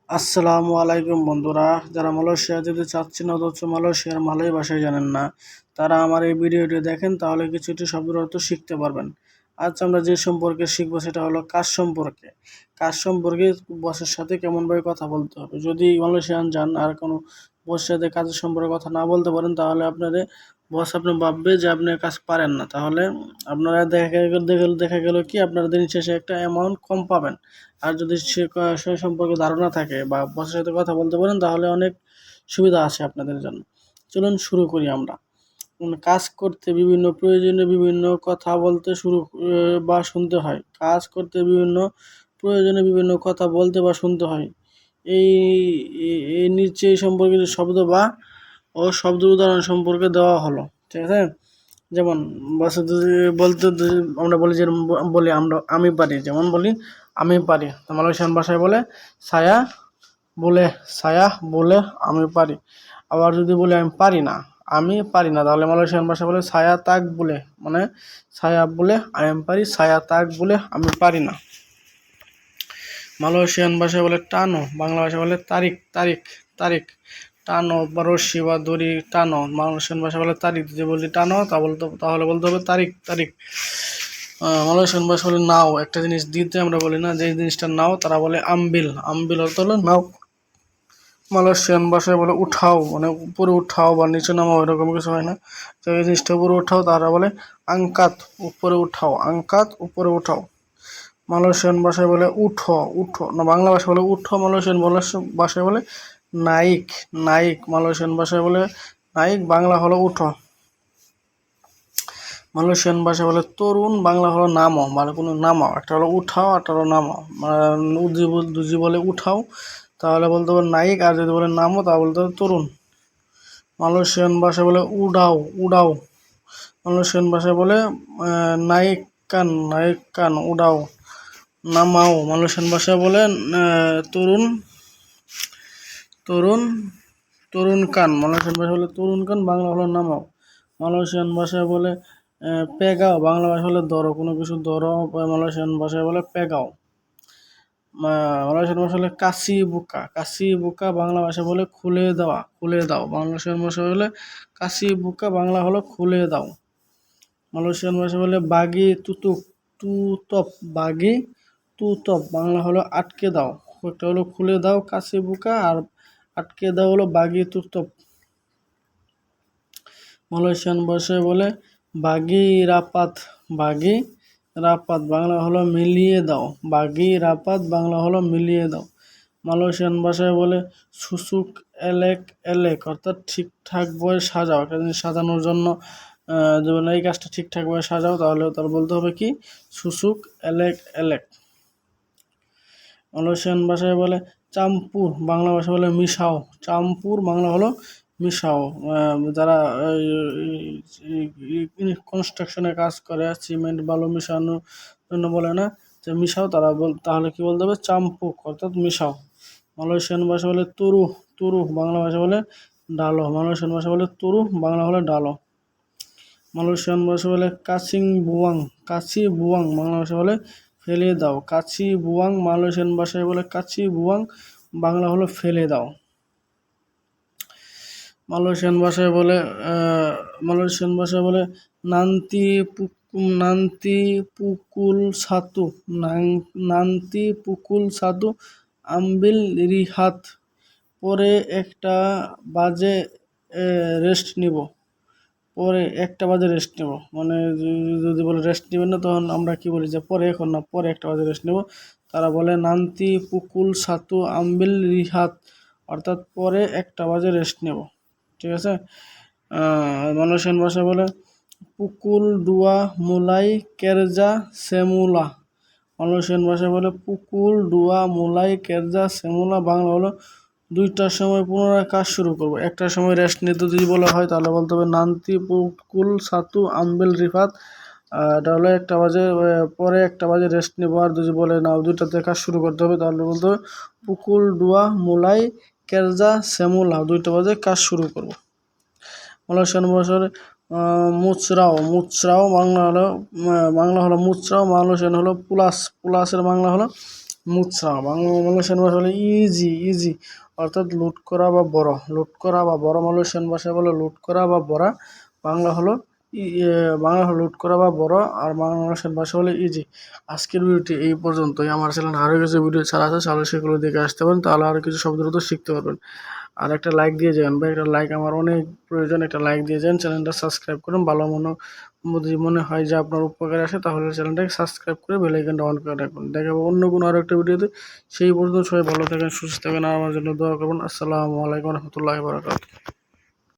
আসসালামু আলাইকুম বন্ধুরা, যারা মালয়েশিয়া যেতে চাচ্ছেন অথচ মালয়েশিয়ার মালয় ভাষায় জানেন না, তারা আমার এই ভিডিওটি দেখেন, তাহলে কিছুটি শব্দের অর্থ শিখতে পারবেন। আজ আমরা যে সম্পর্কে শিখবো সেটা হলো কাজ সম্পর্কে। কাজ সম্পর্কে বসের সাথে কেমনভাবে কথা বলতে হবে। যদি মালয়েশিয়ান যান আর কোনো বসের সাথে কাজের সম্পর্কে কথা না বলতে পারেন, তাহলে আপনাদের বস আপনি ভাববে যে আপনি কাজ পারেন না। তাহলে আপনারা দেখা গেল কি আপনারা দিন শেষে একটা অ্যামাউন্ট কম পাবেন। আর যদি সে সম্পর্কে ধারণা থাকে বা বসের সাথে কথা বলতে পারেন, তাহলে অনেক সুবিধা আছে আপনাদের জন্য। চলুন শুরু করি আমরা। কাজ করতে বিভিন্ন প্রয়োজনে বিভিন্ন কথা বলতে বা শুনতে হয়। কাজ করতে বিভিন্ন প্রয়োজনে বিভিন্ন কথা বলতে বা শুনতে হয়। এই এই নিচে এই সম্পর্কিত শব্দ বা শব্দ উদাহরণ সম্পর্কে দেওয়া হলো। ঠিক আছে? যেমন বাসা যদি আমরা বলি, যে আমি পারি, যেমন বলি আমি পারি, মালয়েশিয়ান ভাষায় বলে সায়া বলে আমি পারি। আবার যদি বলি আমি পারি না, তাহলে মালয়েশিয়ান ভাষায় বলে সায়া তাক বলে, মানে সায়া বলে আমি পারি, সায়া তাক বলে আমি পারি না। মালয়েশিয়ান ভাষায় বলে টানো, বাংলা ভাষায় বলে তারিখ তারিখ তারিখ টানো, বা রশ্মি বা দড়ি টানো, মালয়েশিয়ান ভাষা বলে তারিখ। যদি বলি টানো তাহলে বলতে হবে তারিখ তারিখ। মালয়েশিয়ান ভাষা বলে নাও, একটা জিনিস দিতে আমরা বলি না, যে জিনিসটা নাও, তারা বলে আমবিল, আমবিল অর্থ হলো নাও। মালয়েশিয়ান ভাষায় বলে উঠাও, মানে উপরে উঠাও বা নিচে নামাও, এরকম কিছু হয় না। তো এই জিনিসটা উপরে উঠাও, তারা বলে আংকাত, উপরে উঠাও, আংকাত উপরে উঠাও। মালয়েশিয়ান ভাষায় বলে উঠো উঠো, না বাংলা ভাষায় বলে উঠো, মালয়েশিয়ান ভাষায় বলে নাইক নাইক, মালয়েশিয়ান ভাষায় বলে নাইক, বাংলা হলো উঠো। মালয়েশিয়ান ভাষায় বলে তরুণ, বাংলা হলো নামো, মানে কোনো নামাও। একটা হলো উঠাও, একটা হলো নামাও। দুজি বলে উঠাও, তাহলে বলতে হবে নাইক, আর যদি বলে নামো তাহলে বলতে হবে তরুণ। মালয়েশিয়ান ভাষায় বলে উড়াও উড়াও, মালয়েশিয়ান ভাষায় বলে নাইক কান উড়াও। নামাও, মালয়েশিয়ান ভাষায় বলে তরুণ তরুণ তরুণ কান, মালয়েশিয়ান ভাষায় বলে তরুণ কান, বাংলা হলো নামাও। মালয়েশিয়ান ভাষায় বলে পেগাও, বাংলা ভাষায় বলে ধরো, কোনো কিছু ধরো, মালয়েশিয়ান ভাষায় বলে পেগাও। মালয়েশিয়ান ভাষা বলে কাশি বুকা, বাংলা ভাষা বলে খুলে দেওয়া, খুলে দাও, মালয়েশিয়ান ভাষা বলে কাশি বুকা, বাংলা হলো খুলে দাও। মালয়েশিয়ান ভাষা বলে বাগি তুতুক, বাগি তুতপ, বাংলা হলো আটকে দাও। একটা হলো খুলে দাও কাশি বুকা, আর আটকে দাও হলো বাগি তুতপ। মালয়েশিয়ান ভাষায় বলে বাগি রাপাত, বাগি রাপাত, বাংলা হলো মিলিয়ে দাও, বাগি রাপাত, বাংলা হলো মিলিয়ে দাও। মালয়েশিয়ান ভাষায় বলে সুসুক এলেক এলেক, অর্থাৎ ঠিকঠাকভাবে সাজাও, একটা জিনিস সাজানোর জন্য যেমন এই কাজটা ঠিকঠাকভাবে সাজাও, তাহলে তার বলতে হবে কি সুসুক এলেক এলেক। মালয়েশিয়ান ভাষায় বলে চাম্পুর, বাংলা ভাষা বলে মিশাও, চাম্পুর, বাংলা হলো মিশাও। যারা কনস্ট্রাকশনে কাজ করে, সিমেন্ট বালু মিশানোর জন্য বলে না যে মিশাও, তাহলে কি বলতে হবে চাম্পুক, অর্থাৎ মিশাও। মালয়েশিয়ান ভাষা বলে তুরু তুরু, বাংলা ভাষা বলে ডালো, মালয়েশিয়ান ভাষা বলে তুরু, বাংলা হলো ডালো। মালয়েশিয়ান ভাষা বলে কাছি বুয়াং, বাংলা ভাষা বলে ফেলে দাও, কাছি বুয়াং, মালয়েশিয়ান ভাষায় বলে কাছি বুয়াং, বাংলা হলো ফেলে দাও। মালয়েশিয়ান ভাষায় বলে নান্তি পুকুল সাতু আমবিল রিহাত, পরে একটা বাজে রেস্ট নিব, পরে একটা বাজে রেস্ট নেব, মানে যদি বলে রেস্ট নেবেন না, তখন আমরা কি বলি যে পরে, এখন না, পরে একটা বাজে রেস্ট নেব। তারা বলে নান্তি পুকুল সাতু আমবিল রিহাত, অর্থাৎ পরে একটা বাজে রেস্ট নেব। ঠিক আছে? মালয়েশিয়ান ভাষা বলে পুকুল ডুয়া মুলাই কেরজা সেমুলা, মালয়েশিয়ান ভাষা বলে পুকুল ডুয়া মুলাই কেরজা সেমুলা, বাংলা হলো 2টার সময় পুনরায় কাজ শুরু করব। একটার সময় রেস্ট নিতে যদি বলা হয়, তাহলে বলতে হবে নান্তি পুকুল সাতু আমবেল রিফাত, এটা হলো 1টা বাজে, পরে 1টা বাজে রেস্ট নেব। আর যদি বলে না 2টাতে কাজ শুরু করতে হবে, তাহলে বলতে হবে পুকুল ডুয়া মুলাই কেরজা সেমুলা, 2টা বাজে কাজ শুরু করব। মালয়েশিয়ান ভাষার মুচরাও, বাংলা হলো মুচরাও, মালয়েশিয়ান হলো পুলাসের বাংলা হলো মুচড়া বাংলা মালয়েশিয়ান ভাষা বলে ইজি ইজি, অর্থাৎ লুট করা বা বড়, লুট করা বা বড় মালয়েশিয়ান ভাষায় বলে লুট করা বা বড়া। বাংলা হলো বাংলা হলো লুট করা বা বড়, আর বাংলা মালয়েশিয়ান ভাষা হলো ইজি। আজকের ভিডিওটি এই পর্যন্তই। আমার চ্যানেলে আরও কিছু ভিডিও ছাড়া আছে, তাহলে সেগুলো দেখে আসতে পারেন, তাহলে আরও কিছু শব্দ তো শিখতে পারবেন। আর একটা লাইক দিয়ে যাবেন ভাই, একটা লাইক আমার অনেক প্রয়োজন, একটা লাইক দিয়ে যান, চ্যানেলটা সাবস্ক্রাইব করুন। ভালো যদি মনে হয় যে আপনার উপকারে আসে, তাহলে চ্যানেলটাকে সাবস্ক্রাইব করে বেল আইকনটা অন করে রাখবেন। দেখাবো অন্য কোনো আরও একটা ভিডিওতে। সেই পর্যন্ত সবাই ভালো থাকেন, সুস্থ থাকেন, আর আমার জন্য দোয়া করবেন। আসসালামু আলাইকুম রহমতুল্লাহি ওয়া বারাকাতুহু।